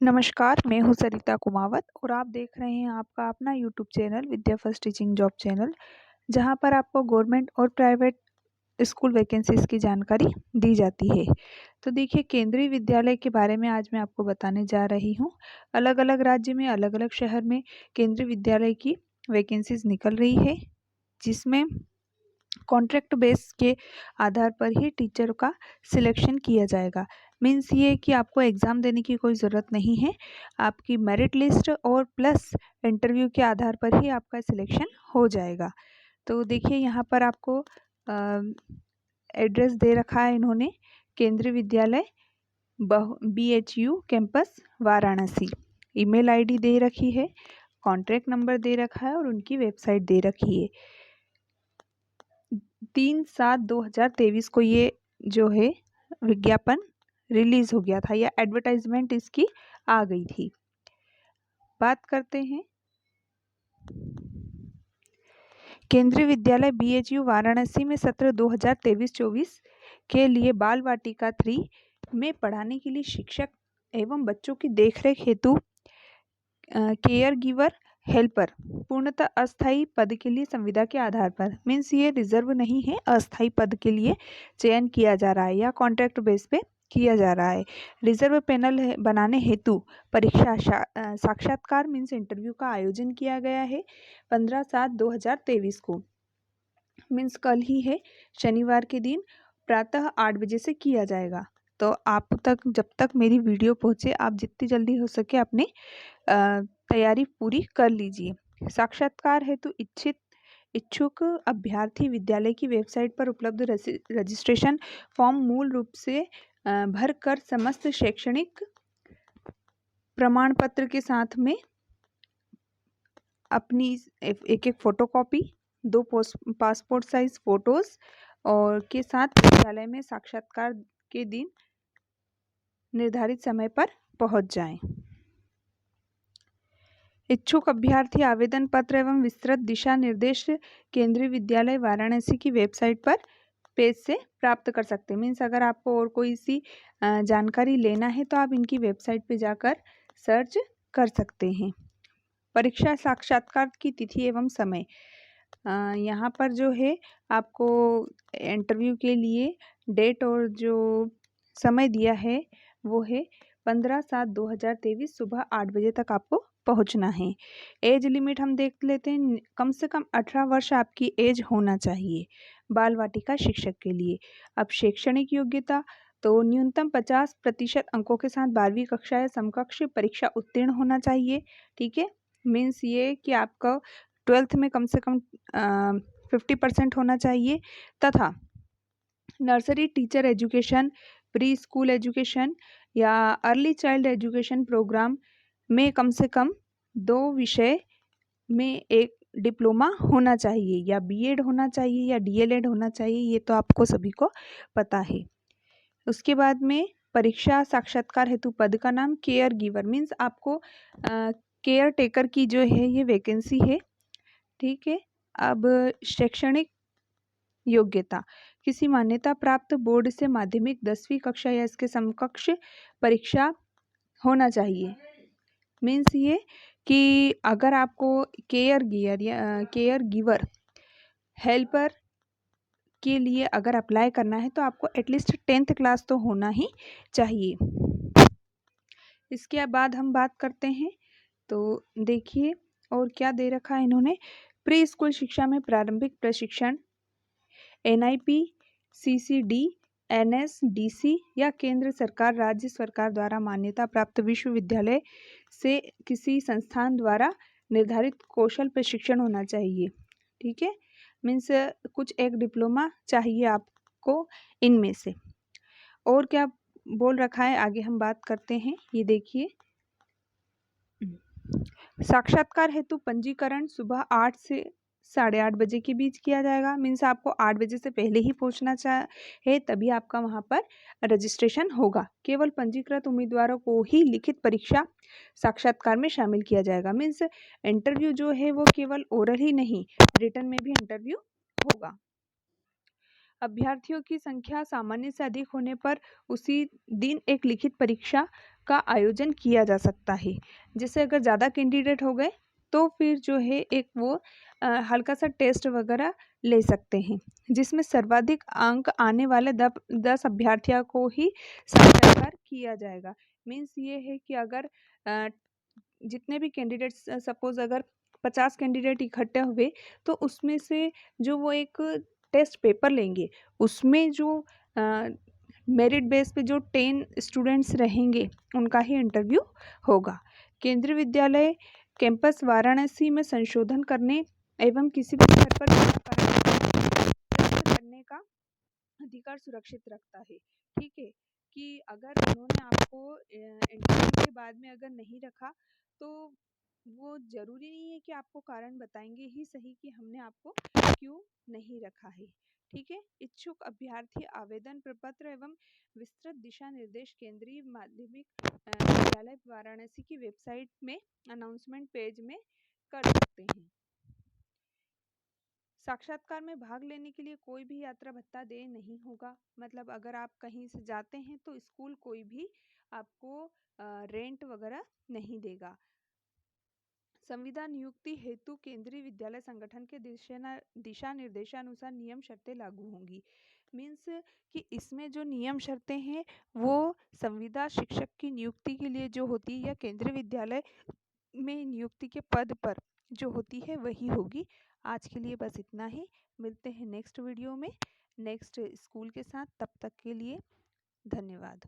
नमस्कार, मैं हूँ सरिता कुमावत और आप देख रहे हैं आपका अपना यूट्यूब चैनल विद्या फर्स्ट टीचिंग जॉब चैनल, जहाँ पर आपको गवर्नमेंट और प्राइवेट स्कूल वैकेंसीज़ की जानकारी दी जाती है। तो देखिए, केंद्रीय विद्यालय के बारे में आज मैं आपको बताने जा रही हूँ। अलग-अलग राज्य में, अलग-अलग शहर में केंद्रीय विद्यालय की वैकेंसीज़ निकल रही है, जिसमें कॉन्ट्रैक्ट बेस के आधार पर ही टीचर का सिलेक्शन किया जाएगा। मीन्स ये कि आपको एग्ज़ाम देने की कोई ज़रूरत नहीं है। आपकी मेरिट लिस्ट और प्लस इंटरव्यू के आधार पर ही आपका सिलेक्शन हो जाएगा। तो देखिए, यहाँ पर आपको एड्रेस दे रखा है इन्होंने, Kendriya Vidyalaya BHU campus Varanasi. Email ID दे रखी है, कॉन्ट्रैक्ट नंबर दे रखा है और उनकी वेबसाइट दे रखी है। 3/7/2023 को ये जो है विज्ञापन रिलीज हो गया था या एडवर्टाइजमेंट इसकी आ गई थी। बात करते हैं केंद्रीय विद्यालय BHU वाराणसी में सत्र 2023-24 के लिए बाल वाटिका 3 में पढ़ाने के लिए शिक्षक एवं बच्चों की देखरेख हेतु केयर गिवर हेल्पर पूर्णतः अस्थायी पद के लिए संविदा के आधार पर, मीन्स ये रिजर्व नहीं है, अस्थायी पद के लिए चयन किया जा रहा है या कॉन्ट्रैक्ट बेस पे किया जा रहा है। रिजर्व पैनल बनाने हेतु परीक्षा साक्षात्कार मीन्स इंटरव्यू का आयोजन किया गया है 15/7/2023 को, मीन्स कल ही है, शनिवार के दिन प्रातः 8 बजे से किया जाएगा। तो आप तक जब तक मेरी वीडियो पहुँचे आप जितनी जल्दी हो सके अपनी तैयारी पूरी कर लीजिए। साक्षात्कार हेतु इच्छुक अभ्यर्थी विद्यालय की वेबसाइट पर उपलब्ध रजिस्ट्रेशन फॉर्म मूल रूप से भरकर समस्त शैक्षणिक प्रमाण पत्र के साथ में अपनी एक फोटोकॉपी, 2 पासपोर्ट साइज फोटोज और के साथ विद्यालय में साक्षात्कार के दिन निर्धारित समय पर पहुंच जाएं। इच्छुक अभ्यर्थी आवेदन पत्र एवं विस्तृत दिशा निर्देश केंद्रीय विद्यालय वाराणसी की वेबसाइट पर पेज से प्राप्त कर सकते हैं। मीन्स अगर आपको और कोई सी जानकारी लेना है तो आप इनकी वेबसाइट पे जाकर सर्च कर सकते हैं। परीक्षा साक्षात्कार की तिथि एवं समय, यहाँ पर जो है आपको इंटरव्यू के लिए डेट और जो समय दिया है वो है 15/7/2023 सुबह 8 बजे तक आपको पहुंचना है। एज लिमिट हम देख लेते हैं, कम से कम 18 वर्ष आपकी एज होना चाहिए बाल वाटिका शिक्षक के लिए। अब शैक्षणिक योग्यता, तो न्यूनतम 50% अंकों के साथ 12वीं कक्षा या समकक्ष परीक्षा उत्तीर्ण होना चाहिए। ठीक है, मीन्स ये कि आपका 12th में कम से कम 50% होना चाहिए, तथा nursery teacher education, pre school education या अर्ली चाइल्ड एजुकेशन प्रोग्राम में कम से कम 2 विषय में एक डिप्लोमा होना चाहिए या बीएड होना चाहिए या डीएलएड होना चाहिए, ये तो आपको सभी को पता है। उसके बाद में परीक्षा साक्षात्कार हेतु पद का नाम केयर गिवर, मीन्स आपको केयर टेकर की जो है ये वैकेंसी है। ठीक है, अब शैक्षणिक योग्यता, किसी मान्यता प्राप्त बोर्ड से माध्यमिक 10वीं कक्षा या इसके समकक्ष परीक्षा होना चाहिए। मीन्स ये कि अगर आपको केयर गिवर हेल्पर के लिए अगर अप्लाई करना है तो आपको एटलीस्ट 10th क्लास तो होना ही चाहिए। इसके बाद हम बात करते हैं, तो देखिए और क्या दे रखा है इन्होंने। प्री स्कूल शिक्षा में प्रारंभिक प्रशिक्षण NIP, CCD, NSDC या केंद्र सरकार, राज्य सरकार द्वारा मान्यता प्राप्त विश्वविद्यालय से किसी संस्थान द्वारा निर्धारित कौशल प्रशिक्षण होना चाहिए। ठीक है, मीन्स कुछ एक डिप्लोमा चाहिए आपको इनमें से। और क्या बोल रखा है आगे हम बात करते हैं, ये देखिए। साक्षात्कार हेतु पंजीकरण सुबह 8 से 8:30 बजे के बीच किया जाएगा। मीन्स आपको 8 बजे से पहले ही पहुंचना है, तभी आपका वहां पर रजिस्ट्रेशन होगा। केवल पंजीकृत उम्मीदवारों को ही लिखित परीक्षा साक्षात्कार में शामिल किया जाएगा। मीन्स इंटरव्यू जो है वो केवल ओरल ही नहीं, रिटन में भी इंटरव्यू होगा। अभ्यर्थियों की संख्या सामान्य से अधिक होने पर उसी दिन एक लिखित परीक्षा का आयोजन किया जा सकता है। जैसे अगर ज़्यादा कैंडिडेट हो गए तो फिर जो है एक वो हल्का सा टेस्ट वगैरह ले सकते हैं, जिसमें सर्वाधिक अंक आने वाले 10 अभ्यर्थियों को ही साक्षात्कार किया जाएगा। मीन्स ये है कि अगर अ, जितने भी कैंडिडेट्स सपोज अगर 50 कैंडिडेट इकट्ठे हुए तो उसमें से जो वो एक टेस्ट पेपर लेंगे उसमें जो मेरिट बेस पे जो 10 स्टूडेंट्स रहेंगे उनका ही इंटरव्यू होगा। केंद्रीय विद्यालय कैंपस वाराणसी में संशोधन करने एवं किसी भी स्तर पर करने का अधिकार सुरक्षित रखता है। ठीक है, कि अगर उन्होंने आपको इंटरव्यू के बाद में अगर नहीं रखा तो वो ज़रूरी नहीं है कि आपको कारण बताएंगे ही सही कि हमने आपको क्यों नहीं रखा है। ठीक है, इच्छुक अभ्यर्थी आवेदन प्रपत्र एवं विस्तृत दिशा निर्देश केंद्रीय माध्यमिक विद्यालय वाराणसी की वेबसाइट में अनाउंसमेंट पेज में कर सकते हैं। साक्षात्कार में भाग लेने के लिए कोई भी यात्रा भत्ता देय नहीं होगा। मतलब अगर आप कहीं से जाते हैं तो स्कूल कोई भी आपको रेंट वगैरह नहीं देगा। संविदा नियुक्ति हेतु केंद्रीय विद्यालय संगठन के दिशा निर्देशानुसार नियम शर्तें लागू होंगी। मीन्स कि इसमें जो नियम शर्तें हैं वो संविदा शिक्षक की नियुक्ति के लिए जो होती है या केंद्रीय विद्यालय में नियुक्ति के पद पर जो होती है वही होगी। आज के लिए बस इतना ही। मिलते हैं नेक्स्ट वीडियो में नेक्स्ट स्कूल के साथ। तब तक के लिए धन्यवाद।